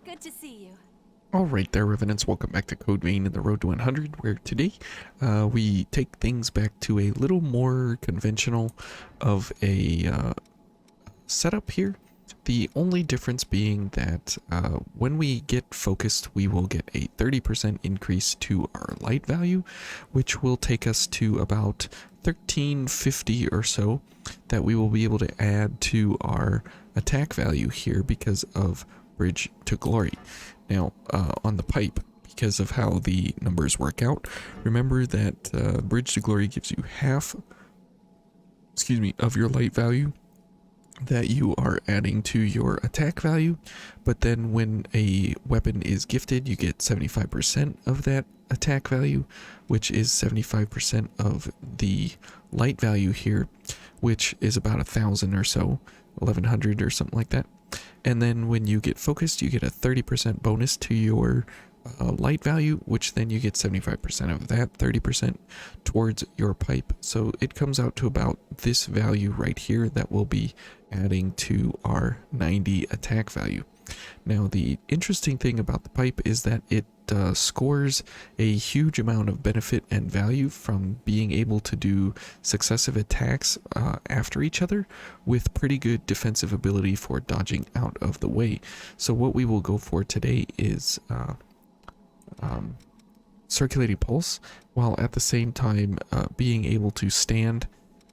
Good to see you. Alright there, Revenants, welcome back to Code Vein in the Road to 100, where today we take things back to a little more conventional of a setup here. The only difference being that when we get focused, we will get a 30% increase to our light value, which will take us to about 1350 or so that we will be able to add to our attack value here because of Bridge to Glory. Now, on the pipe, because of how the numbers work out, remember that Bridge to Glory gives you half, of your light value that you are adding to your attack value, but then when a weapon is gifted, you get 75% of that attack value, which is 75% of the light value here, which is about 1,000 or so, 1,100 or something like that. And then when you get focused, you get a 30% bonus to your light value, which then you get 75% of that 30% towards your pipe. So it comes out to about this value right here that will be adding to our 90 attack value. Now, the interesting thing about the pipe is that it scores a huge amount of benefit and value from being able to do successive attacks after each other with pretty good defensive ability for dodging out of the way. So what we will go for today is circulating pulse, while at the same time being able to stand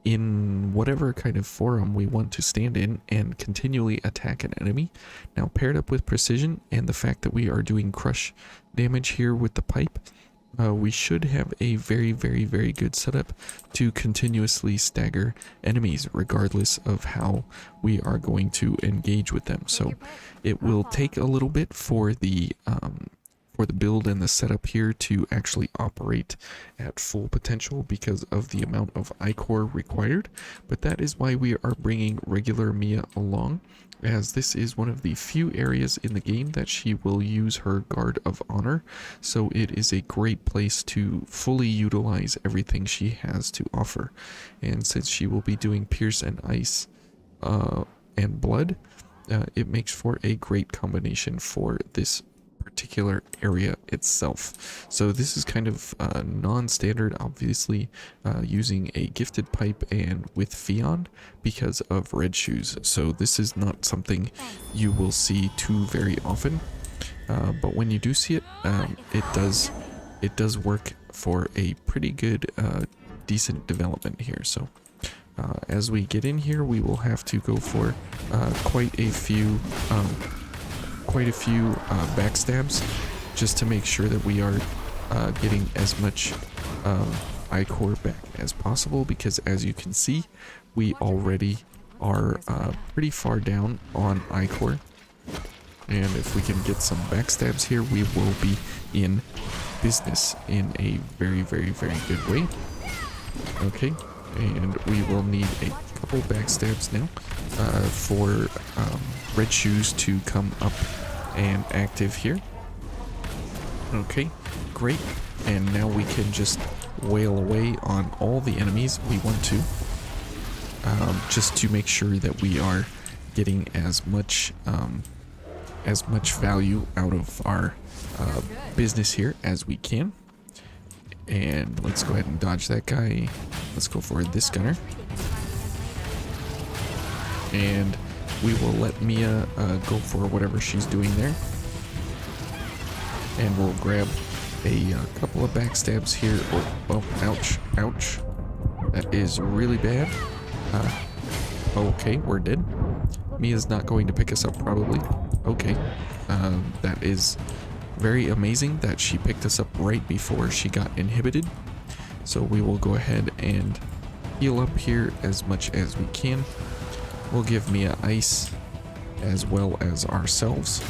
in whatever kind of forum we want to stand in and continually attack an enemy. Now, paired up with precision and the fact that we are doing crush damage here with the pipe, we should have a very, very, very good setup to continuously stagger enemies regardless of how we are going to engage with them. So it will take a little bit for the build and the setup here to actually operate at full potential because of the amount of ichor required, but that is why we are bringing regular Mia along, as this is one of the few areas in the game that she will use her Guard of Honor, so it is a great place to fully utilize everything she has to offer. And since she will be doing Pierce and Ice and Blood, it makes for a great combination for this particular area itself. So this is kind of non-standard, obviously, using a gifted pipe and with Fionn because of red shoes. So this is not something you will see too very often, but when you do see it, it does work for a pretty good decent development here. So as we get in here, we will have to go for quite a few backstabs just to make sure that we are getting as much ichor back as possible, because as you can see, we already are pretty far down on ichor, and if we can get some backstabs here, we will be in business in a very, very, very good way. Okay, and we will need a couple backstabs now for red shoes to come up and active here. Okay, great. And now we can just wail away on all the enemies we want to, just to make sure that we are getting as much value out of our business here as we can. And let's go ahead and dodge that guy. Let's go for this gunner. And we will let Mia go for whatever she's doing there. And we'll grab a couple of backstabs here. Oh, ouch, ouch. That is really bad. Okay, we're dead. Mia's not going to pick us up, probably. Okay. That is very amazing that she picked us up right before she got inhibited. So we will go ahead and heal up here as much as we can. We'll give Mia ice as well as ourselves.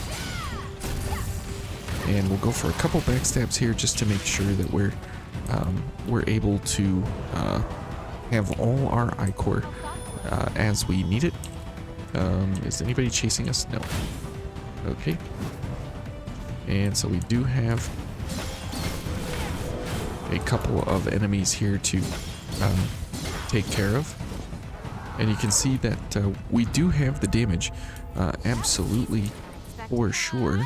And we'll go for a couple backstabs here just to make sure that we're able to have all our ichor as we need it. Is anybody chasing us? No. Okay. And so we do have a couple of enemies here to take care of. And you can see that we do have the damage absolutely for sure.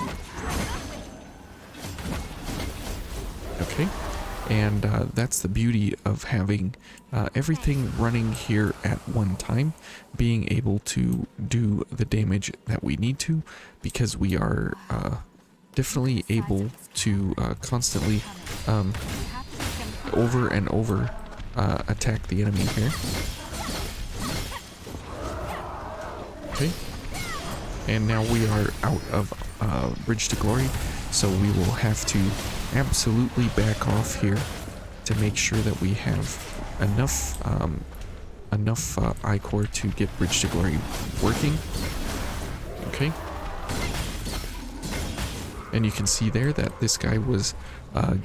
Okay, and that's the beauty of having everything running here at one time, being able to do the damage that we need to, because we are definitely able to constantly over and over attack the enemy here. Okay, and now we are out of Bridge to Glory, so we will have to absolutely back off here to make sure that we have enough ichor to get Bridge to Glory working. Okay, and you can see there that this guy was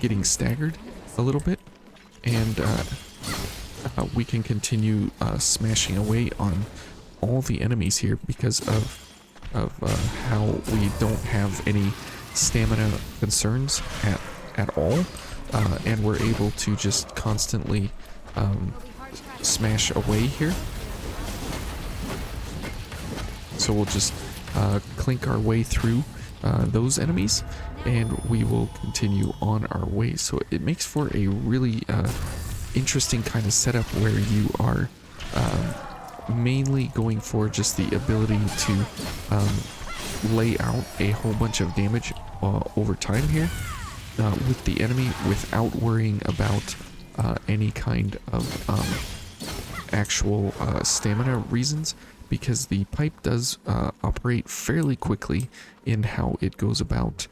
getting staggered a little bit, and we can continue smashing away on all the enemies here because of how we don't have any stamina concerns at all, and we're able to just constantly smash away here. So we'll just clink our way through those enemies, and we will continue on our way. So it makes for a really interesting kind of setup where you are mainly going for just the ability to lay out a whole bunch of damage over time here with the enemy without worrying about any kind of actual stamina reasons, because the pipe does operate fairly quickly in how it goes about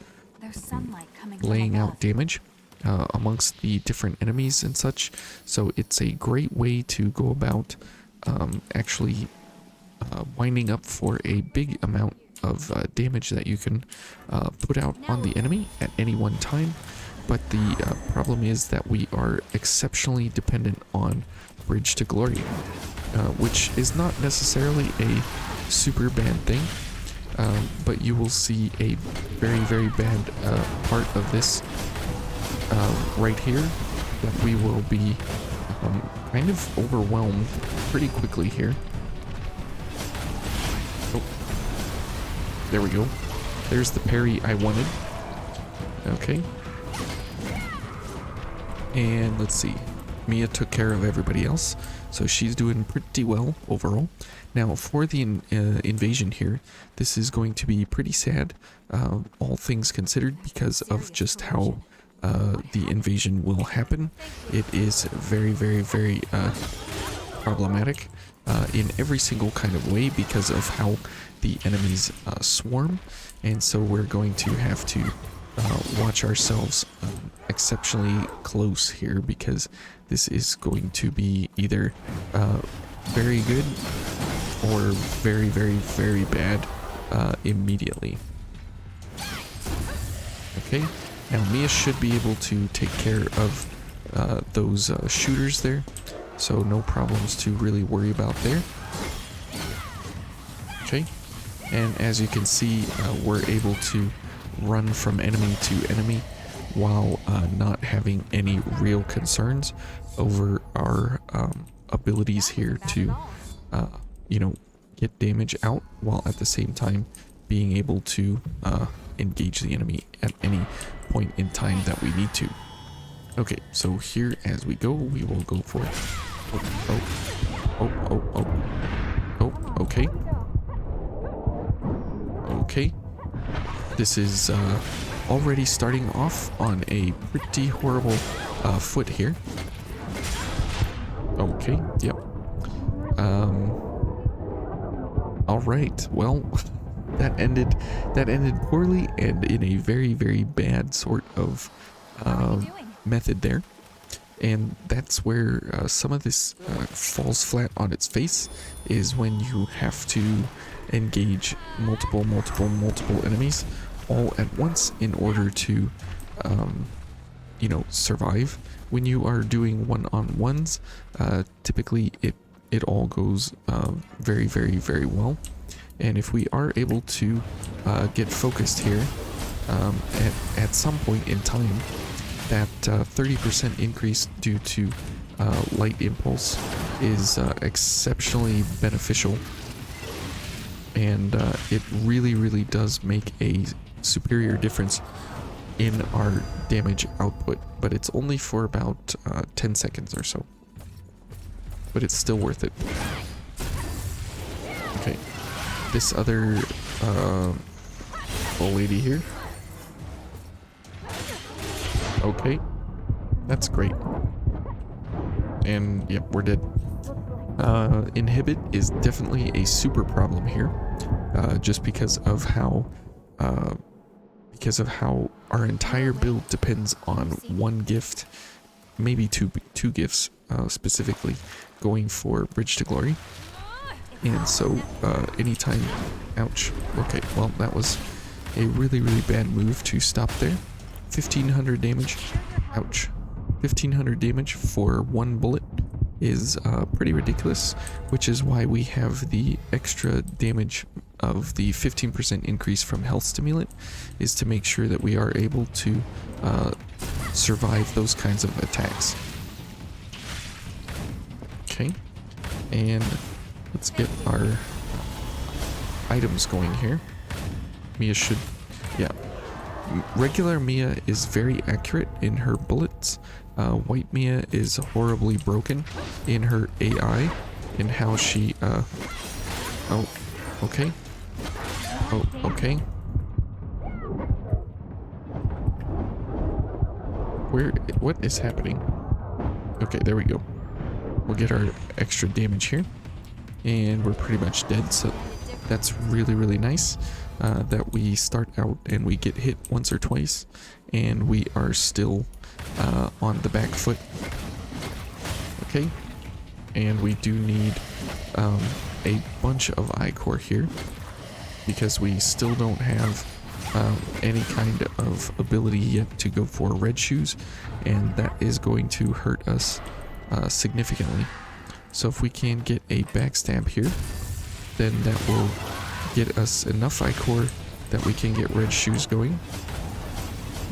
laying out damage amongst the different enemies and such. So it's a great way to go about actually winding up for a big amount of damage that you can put out on the enemy at any one time. But the problem is that we are exceptionally dependent on Bridge to Glory, which is not necessarily a super bad thing, but you will see a very, very bad part of this right here, that we will be kind of overwhelmed pretty quickly here. Oh, there we go. There's the parry I wanted. Okay. And let's see. Mia took care of everybody else, so she's doing pretty well overall. Now, for the invasion here, this is going to be pretty sad, all things considered, because of just how the invasion will happen. It is very, very, very problematic in every single kind of way because of how the enemies swarm, and so we're going to have to watch ourselves exceptionally close here, because this is going to be either very good or very, very, very bad immediately. Okay. Now Mia should be able to take care of those shooters there, so no problems to really worry about there. Okay, and as you can see, we're able to run from enemy to enemy while not having any real concerns over our abilities here to, you know, get damage out, while at the same time being able to engage the enemy at any point in time that we need to. Okay, so here as we go, we will go for it. Oh, okay. Okay. This is already starting off on a pretty horrible foot here. Okay, yep. All right, well, that ended poorly and in a very, very bad sort of method there. And that's where some of this falls flat on its face, is when you have to engage multiple enemies all at once in order to, you know, survive. When you are doing one-on-ones, typically it all goes very, very, very well. And if we are able to get focused here at some point in time, that 30% increase due to light impulse is exceptionally beneficial. and it really does make a superior difference in our damage output, but it's only for about 10 seconds or so, but it's still worth it. Okay, this other old lady here. Okay, that's great. And yep, we're dead. Inhibit is definitely a super problem here, just because of how our entire build depends on one gift, maybe two gifts specifically, going for Bridge to Glory. And so anytime, ouch. Okay, well that was a really bad move to stop there. 1500 damage, ouch. 1500 damage for one bullet is pretty ridiculous, which is why we have the extra damage of the 15% increase from health stimulant, is to make sure that we are able to survive those kinds of attacks. Okay, and let's get our items going here. Mia should, yeah. Regular Mia is very accurate in her bullets. White Mia is horribly broken in her AI, in how she, oh, okay. Oh, okay. What is happening? Okay, there we go. We'll get our extra damage here. And we're pretty much dead, so that's really nice. That we start out and we get hit once or twice, and we are still on the back foot. Okay, and we do need a bunch of ichor here, because we still don't have any kind of ability yet to go for red shoes, and that is going to hurt us significantly. So if we can get a backstab here, then that will get us enough ichor that we can get red shoes going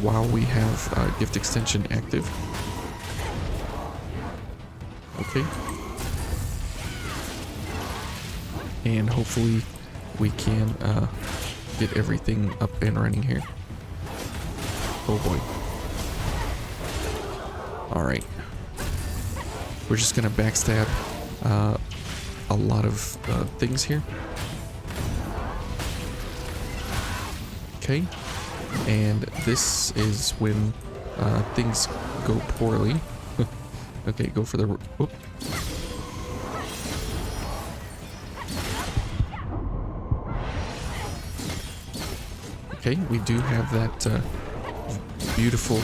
while we have gift extension active. Okay. And hopefully we can get everything up and running here. Oh boy. Alright. We're just gonna backstab a lot of things here. Okay, and this is when things go poorly. Okay, go for the... Whoop. Okay, we do have that beautiful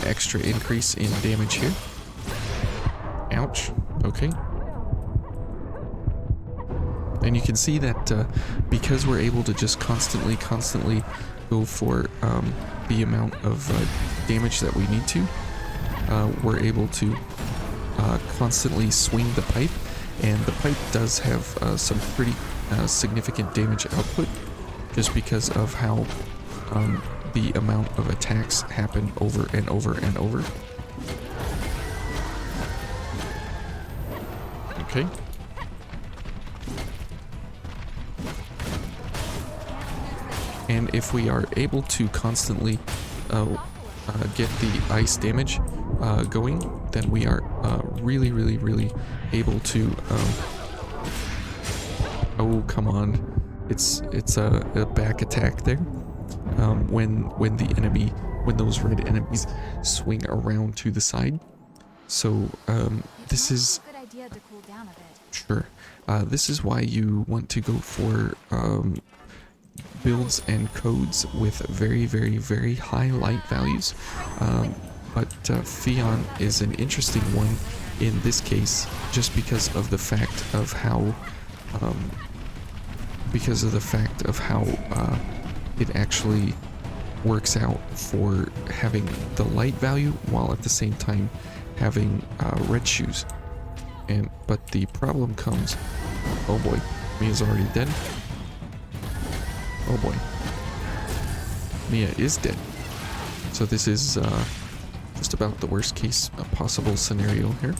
extra increase in damage here. Ouch. Okay. And you can see that because we're able to just constantly go for the amount of damage that we need to, we're able to constantly swing the pipe, and the pipe does have some pretty significant damage output, just because of how the amount of attacks happen over and over. Okay. And if we are able to constantly get the ice damage going, then we are really able to... oh, come on. It's a back attack there. When those red enemies swing around to the side. So this is... Good idea to cool down a bit. Sure. This is why you want to go for builds and codes with very high light values. But Fionn is an interesting one in this case, just because of the fact of how it actually works out for having the light value while at the same time having red shoes. But the problem comes... Oh boy, Mia's already dead. Oh boy. Mia is dead. So this is just about the worst case possible scenario here.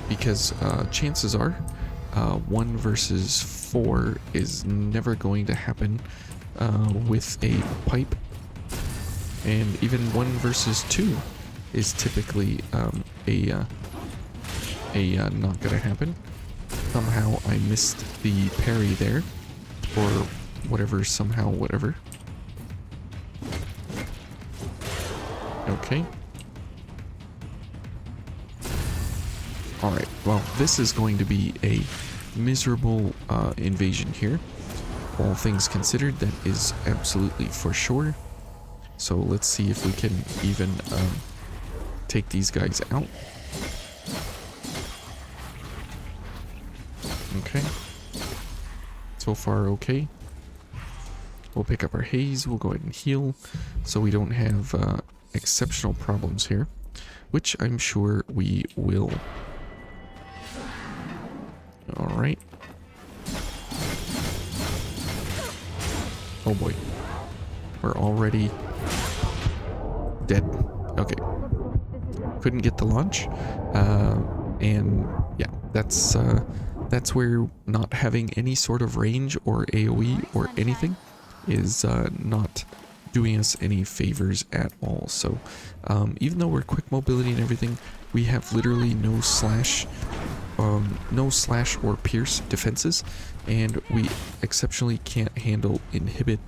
Because chances are 1 versus 4 is never going to happen with a pipe. And even 1 versus 2 is typically not gonna happen. Somehow I missed the parry there, or whatever, somehow, whatever. Okay. Alright, well, this is going to be a miserable invasion here. All things considered, that is absolutely for sure. So let's see if we can even take these guys out. Okay. So far, okay. We'll pick up our haze. We'll go ahead and heal so we don't have exceptional problems here, which I'm sure we will. Alright. Oh boy. We're already dead. Okay. Couldn't get the launch. And yeah, that's where not having any sort of range or AoE or anything is not doing us any favors at all. So even though we're quick mobility and everything, we have literally no slash or pierce defenses, and we exceptionally can't handle inhibit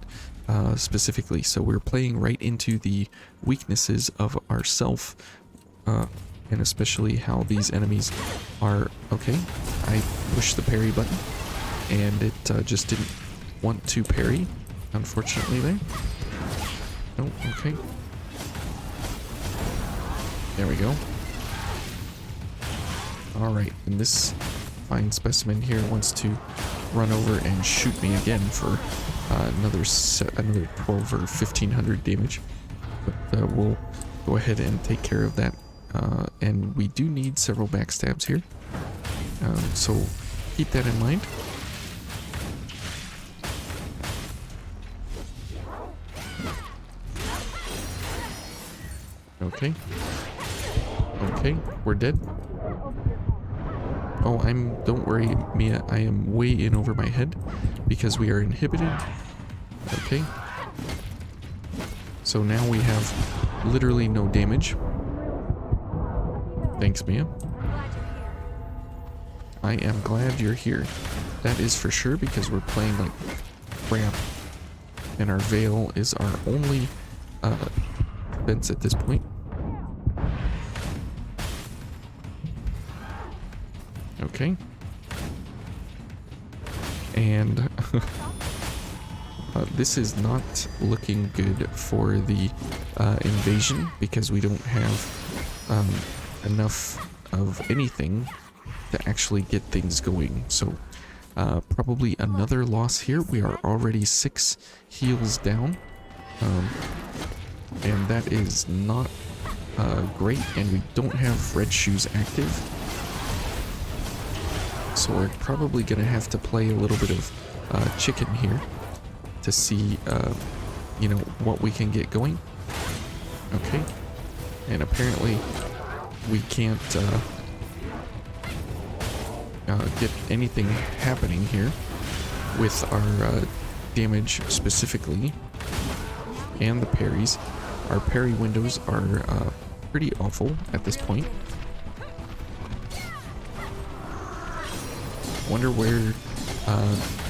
specifically. So we're playing right into the weaknesses of ourself, and especially how these enemies are. Okay, I pushed the parry button and it just didn't want to parry, unfortunately there. Oh, okay. There we go. Alright, and this fine specimen here wants to run over and shoot me again for another 12 or 1500 damage. But we'll go ahead and take care of that. And we do need several backstabs here. So keep that in mind. Okay. Okay, we're dead. Oh, don't worry, Mia, I am way in over my head because we are inhibited. Okay. So now we have literally no damage. Thanks, Mia. I am glad you're here. That is for sure, because we're playing like crap. And our veil is our only defense at this point. Okay. And this is not looking good for the invasion, because we don't have enough of anything to actually get things going. So probably another loss here. We are already 6 heals down, and that is not great, and we don't have red shoes active. So we're probably going to have to play a little bit of chicken here to see, you know, what we can get going. Okay. And apparently we can't get anything happening here with our damage specifically and the parries. Our parry windows are pretty awful at this point. Wonder where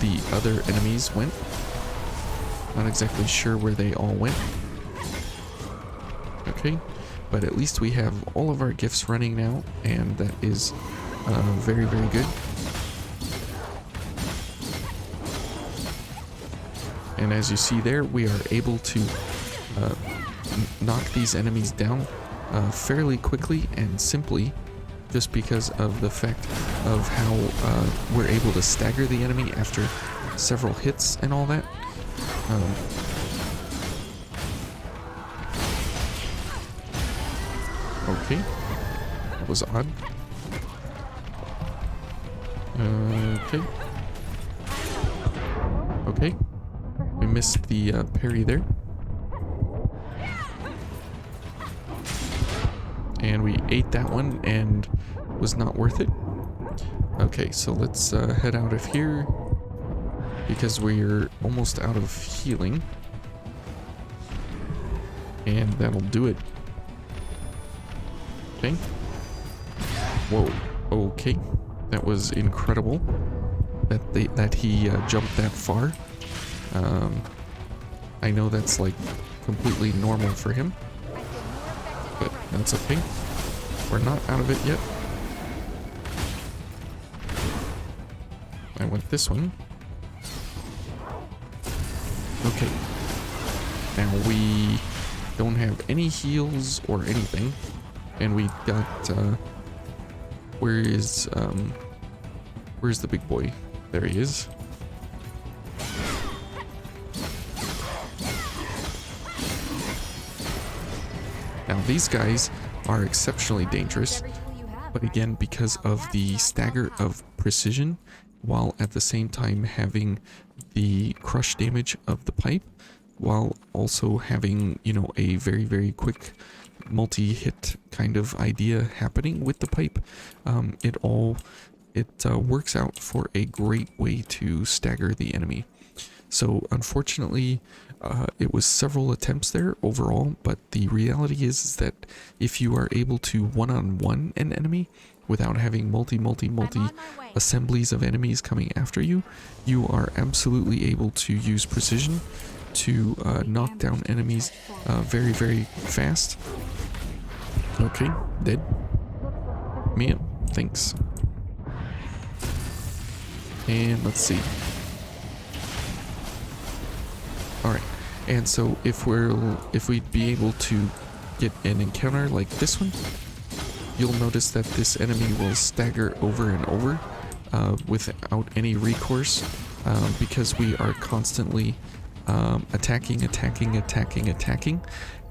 the other enemies went. Not exactly sure where they all went. Okay, but at least we have all of our gifts running now, and that is very, very good. And as you see there, we are able to knock these enemies down fairly quickly and simply, just because of the fact of how we're able to stagger the enemy after several hits and all that. Okay, that was odd. Okay. Okay, we missed the parry there. And we ate that one and was not worth it. Okay, so let's head out of here because we're almost out of healing. And that'll do it. Okay. Whoa. Okay. That was incredible that he jumped that far. I know that's like completely normal for him, but that's okay. We're not out of it yet. I went this one. Okay. Now we don't have any heals or anything. And we got, where's the big boy? There he is. Now these guys are exceptionally dangerous, but again, because of the stagger of precision, while at the same time having the crush damage of the pipe, while also having, you know, a very, very quick multi-hit kind of idea happening with the pipe, it works out for a great way to stagger the enemy. So unfortunately, it was several attempts there overall, but the reality is that if you are able to one-on-one an enemy without having multi assemblies of enemies coming after you, you are absolutely able to use precision to knock down enemies very, very fast. Okay, dead. Mia, thanks. And let's see. Alright, and so if we'd be able to get an encounter like this one, you'll notice that this enemy will stagger over and over without any recourse, because we are constantly attacking,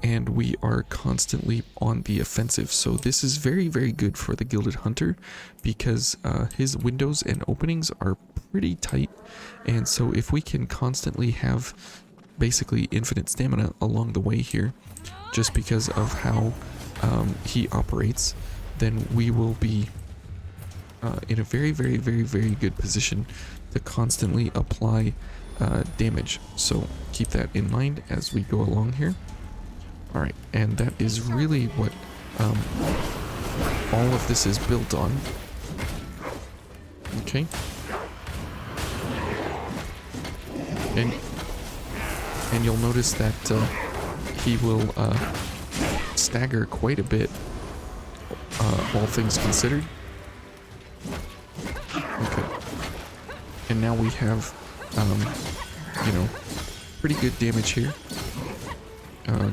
and we are constantly on the offensive. So this is very, very good for the Gilded Hunter because his windows and openings are pretty tight, and so if we can constantly have basically infinite stamina along the way here, just because of how he operates, then we will be in a very, very, very, very good position to constantly apply damage. So keep that in mind as we go along here. Alright, and that is really what all of this is built on. Okay. And you'll notice that he will stagger quite a bit, all things considered. Okay. And now we have, you know, pretty good damage here.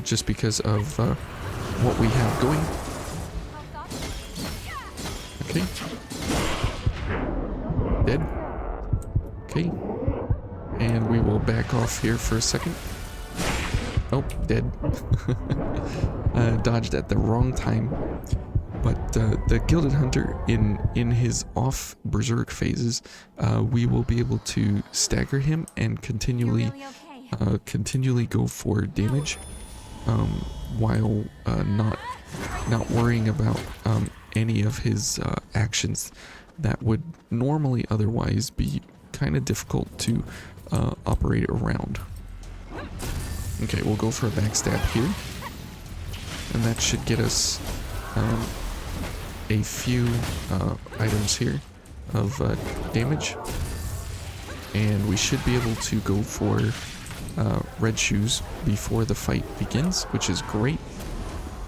Just because of what we have going. Okay. Dead. Okay. And we will back off here for a second. Oh, dead. Dodged at the wrong time. But the Gilded Hunter, in his off berserk phases, we will be able to stagger him and continually go for damage, while not worrying about any of his actions that would normally otherwise be kind of difficult to operate around. Okay, we'll go for a backstab here, and that should get us a few items here of damage, and we should be able to go for red shoes before the fight begins, which is great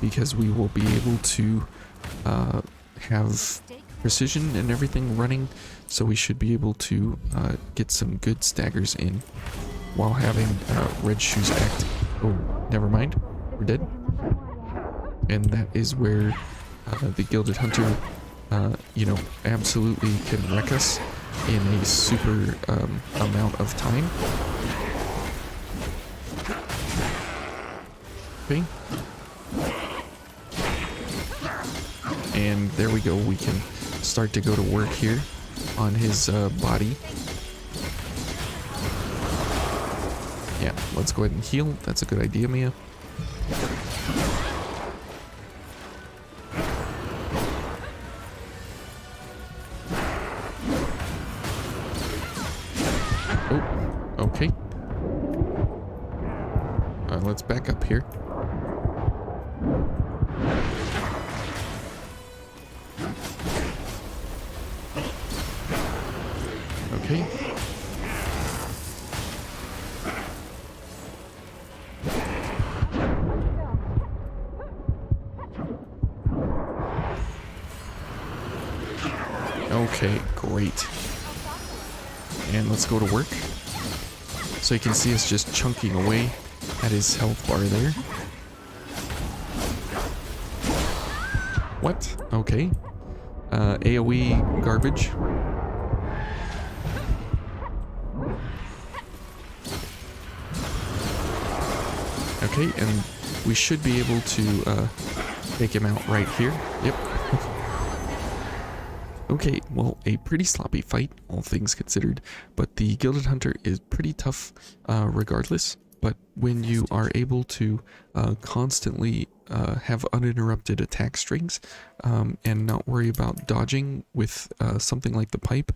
because we will be able to have precision and everything running, so we should be able to get some good staggers in while having red shoes active. Oh, never mind, we're dead. And that is where the Gilded Hunter, you know, absolutely can wreck us in a super amount of time. Okay. And there we go, we can start to go to work here on his body. Yeah, let's go ahead and heal. That's a good idea, Mia. let's back up here. Okay. Okay, great. And let's go to work. So you can see us just chunking away at his health bar there. What? Okay. AoE garbage. Okay, and we should be able to take him out right here. Yep. Okay, well, a pretty sloppy fight, all things considered, but the Gilded Hunter is pretty tough regardless. But when you are able to constantly have uninterrupted attack strings and not worry about dodging with something like the pipe,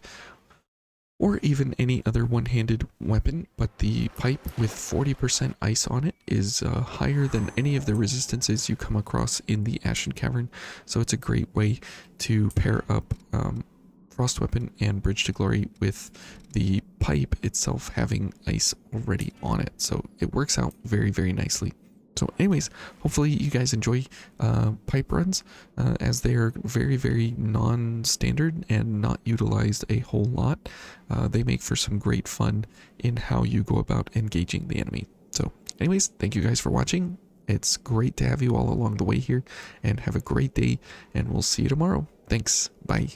or even any other one-handed weapon, but the pipe with 40% ice on it is higher than any of the resistances you come across in the Ashen Cavern, so it's a great way to pair up Frost Weapon and Bridge to Glory with the pipe itself having ice already on it, so it works out very, very nicely. So anyways, hopefully you guys enjoy pipe runs as they are very, very non-standard and not utilized a whole lot. They make for some great fun in how you go about engaging the enemy. So anyways, thank you guys for watching. It's great to have you all along the way here, and have a great day, and we'll see you tomorrow. Thanks. Bye.